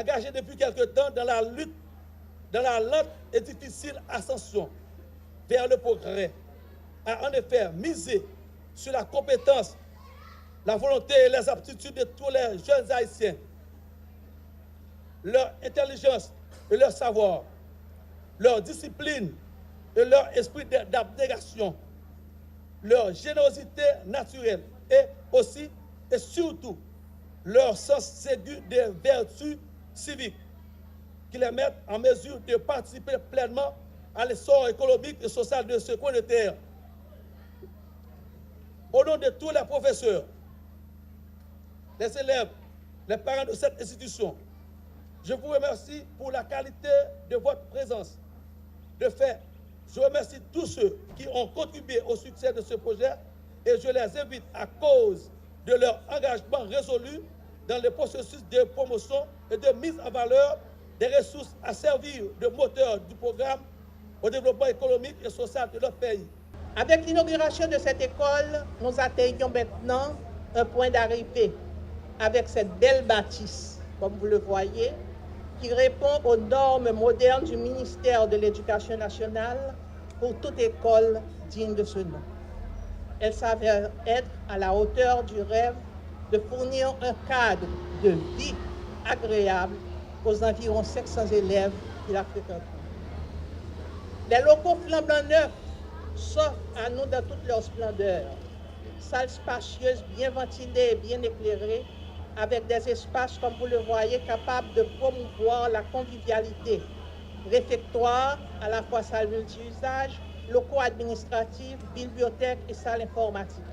engagé depuis quelque temps dans la lutte, dans la lente et difficile ascension vers le progrès, a en effet misé sur la compétence, la volonté et les aptitudes de tous les jeunes Haïtiens, leur intelligence et leur savoir, leur discipline et leur esprit d'abnégation, leur générosité naturelle et aussi et surtout leur sens aigu des vertus civiques qui les mettent en mesure de participer pleinement à l'essor économique et social de ce coin de terre. Au nom de tous les professeurs, les élèves, les parents de cette institution, je vous remercie pour la qualité de votre présence. De fait, je remercie tous ceux qui ont contribué au succès de ce projet et je les invite à cause de leur engagement résolu dans le processus de promotion et de mise en valeur des ressources à servir de moteur du programme au développement économique et social de notre pays. Avec l'inauguration de cette école, nous atteignons maintenant un point d'arrivée avec cette belle bâtisse, comme vous le voyez, qui répond aux normes modernes du ministère de l'Éducation nationale pour toute école digne de ce nom. Elle s'avère être à la hauteur du rêve de fournir un cadre de vie agréable aux environ 500 élèves qui la fréquentent. Les locaux flambant neufs s'offrent à nous dans toute leur splendeur. Salles spacieuses, bien ventilées et bien éclairées, avec des espaces, comme vous le voyez, capables de promouvoir la convivialité. Réfectoire, à la fois salle multi-usage, locaux administratifs, bibliothèques et salles informatiques.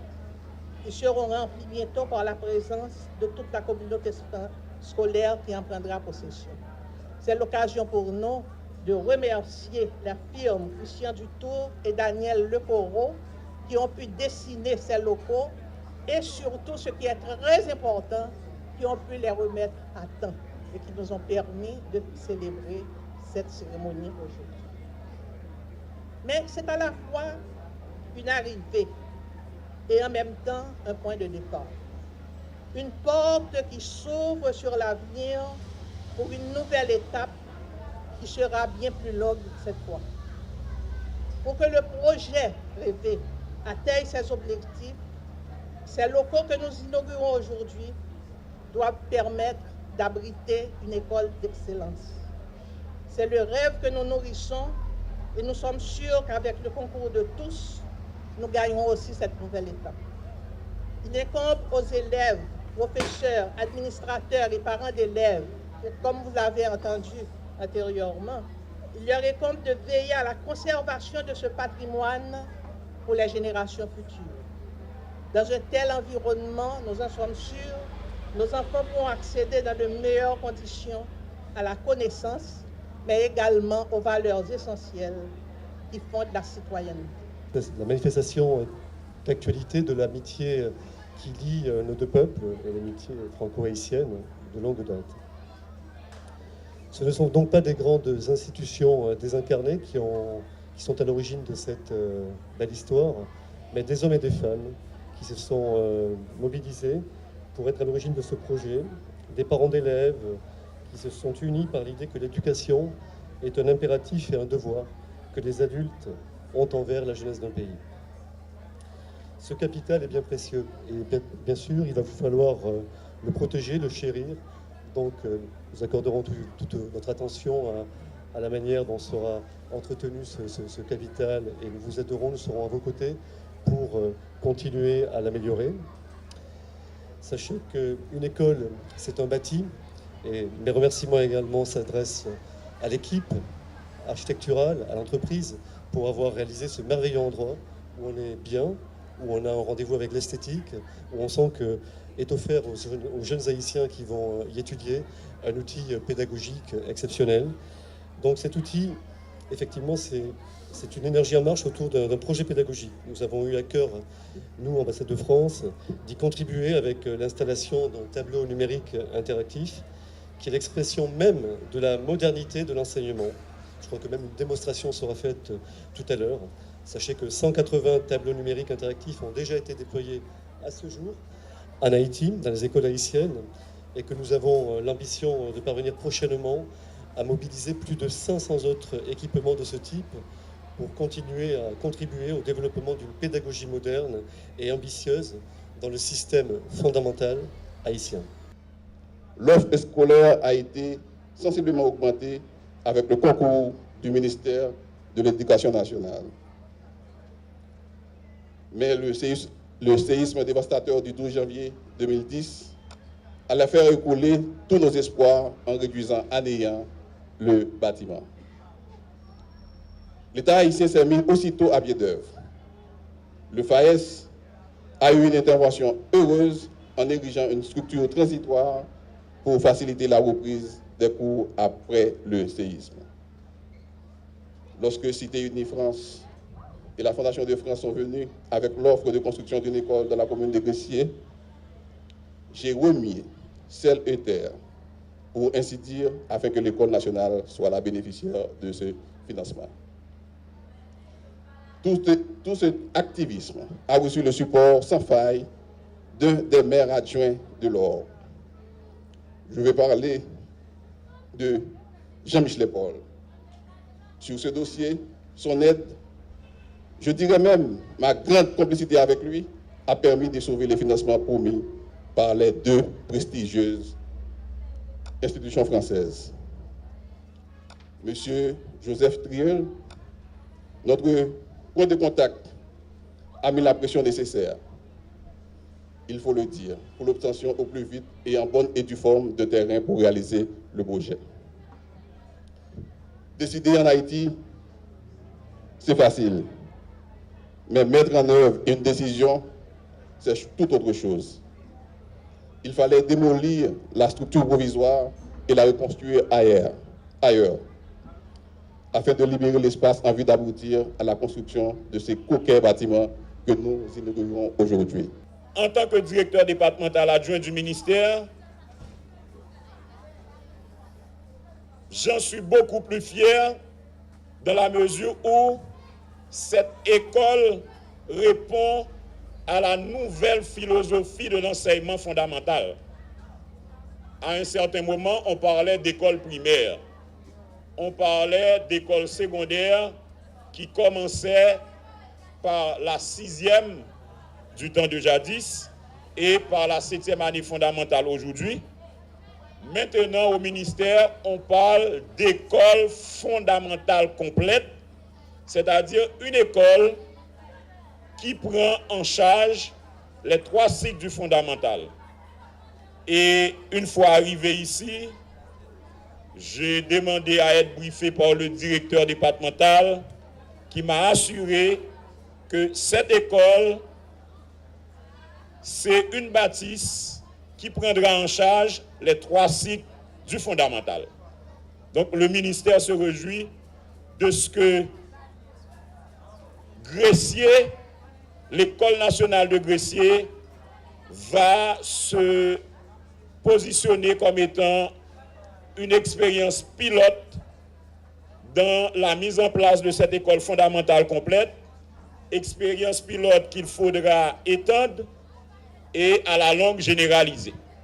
Ils seront remplis bientôt par la présence de toute la communauté scolaire qui en prendra possession. C'est l'occasion pour nous de remercier la firme Christian Dutour et Daniel Lecoro qui ont pu dessiner ces locaux et surtout, ce qui est très important, qui ont pu les remettre à temps et qui nous ont permis de célébrer cette cérémonie aujourd'hui. Mais c'est à la fois une arrivée et en même temps un point de départ. Une porte qui s'ouvre sur l'avenir pour une nouvelle étape qui sera bien plus longue cette fois. Pour que le projet rêvé atteigne ses objectifs, ces locaux que nous inaugurons aujourd'hui doivent permettre d'abriter une école d'excellence. C'est le rêve que nous nourrissons et nous sommes sûrs qu'avec le concours de tous, nous gagnerons aussi cette nouvelle étape. Il incombe aux élèves, professeurs, administrateurs et parents d'élèves, comme vous l'avez entendu antérieurement, il leur incombe de veiller à la conservation de ce patrimoine pour les générations futures. Dans un tel environnement, nous en sommes sûrs, nos enfants pourront accéder dans de meilleures conditions à la connaissance, mais également aux valeurs essentielles qui fondent la citoyenneté. La manifestation d'actualité de l'amitié qui lie nos deux peuples et l'amitié franco-haïtienne de longue date. Ce ne sont donc pas des grandes institutions désincarnées qui sont à l'origine de cette belle histoire, mais des hommes et des femmes qui se sont mobilisés pour être à l'origine de ce projet, des parents d'élèves qui se sont unis par l'idée que l'éducation est un impératif et un devoir que les adultes ont envers la jeunesse d'un pays. Ce capital est bien précieux et bien sûr, il va vous falloir le protéger, le chérir. Donc, nous accorderons toute notre attention à la manière dont sera entretenu ce capital et nous vous aiderons, nous serons à vos côtés pour continuer à l'améliorer. Sachez qu'une école, c'est un bâti et mes remerciements également s'adressent à l'équipe architecturale, à l'entreprise pour avoir réalisé ce merveilleux endroit où on est bien, où on a un rendez-vous avec l'esthétique, où on sent que est offert aux jeunes Haïtiens qui vont y étudier un outil pédagogique exceptionnel. Donc cet outil, effectivement, c'est une énergie en marche autour d'un projet pédagogique. Nous avons eu à cœur, nous, ambassade de France, d'y contribuer avec l'installation d'un tableau numérique interactif qui est l'expression même de la modernité de l'enseignement. Je crois que même une démonstration sera faite tout à l'heure. Sachez que 180 tableaux numériques interactifs ont déjà été déployés à ce jour en Haïti, dans les écoles haïtiennes, et que nous avons l'ambition de parvenir prochainement à mobiliser plus de 500 autres équipements de ce type pour continuer à contribuer au développement d'une pédagogie moderne et ambitieuse dans le système fondamental haïtien. L'offre scolaire a été sensiblement augmentée avec le concours du ministère de l'Éducation nationale. Mais le séisme dévastateur du 12 janvier 2010 allait faire écouler tous nos espoirs en réduisant à néant le bâtiment. L'État haïtien s'est mis aussitôt à pied d'œuvre. Le FAES a eu une intervention heureuse en érigeant une structure transitoire pour faciliter la reprise des cours après le séisme. Lorsque Cité Unie France et la Fondation de France sont venus avec l'offre de construction d'une école dans la commune de Gressier, j'ai remis ciel et terre, pour ainsi dire, afin que l'école nationale soit la bénéficiaire de ce financement. Tout cet activisme a reçu le support sans faille d'un des maires adjoints de l'Or. Je vais parler de Jean-Michel Paul. Sur ce dossier, son aide, je dirais même ma grande complicité avec lui, a permis de sauver les financements promis par les deux prestigieuses institutions françaises. Monsieur Joseph Triel, notre point de contact, a mis la pression nécessaire, il faut le dire, pour l'obtention au plus vite et en bonne et due forme de terrain pour réaliser le projet. Décider en Haïti, c'est facile. Mais mettre en œuvre une décision, c'est tout autre chose. Il fallait démolir la structure provisoire et la reconstruire ailleurs, afin de libérer l'espace en vue d'aboutir à la construction de ces coquets bâtiments que nous inaugurons aujourd'hui. En tant que directeur départemental adjoint du ministère, j'en suis beaucoup plus fier dans la mesure où cette école répond à la nouvelle philosophie de l'enseignement fondamental. À un certain moment, on parlait d'école primaire, on parlait d'école secondaire qui commençait par la 6e du temps de jadis et par la 7e année fondamentale aujourd'hui. Maintenant, au ministère, on parle d'école fondamentale complète, c'est-à-dire une école qui prend en charge les 3 cycles du fondamental. Et une fois arrivé ici, j'ai demandé à être briefé par le directeur départemental qui m'a assuré que cette école, c'est une bâtisse qui prendra en charge les 3 cycles du fondamental. Donc le ministère se réjouit de ce que Gressier, l'école nationale de Gressier, va se positionner comme étant une expérience pilote dans la mise en place de cette école fondamentale complète, expérience pilote qu'il faudra étendre et à la longue généraliser.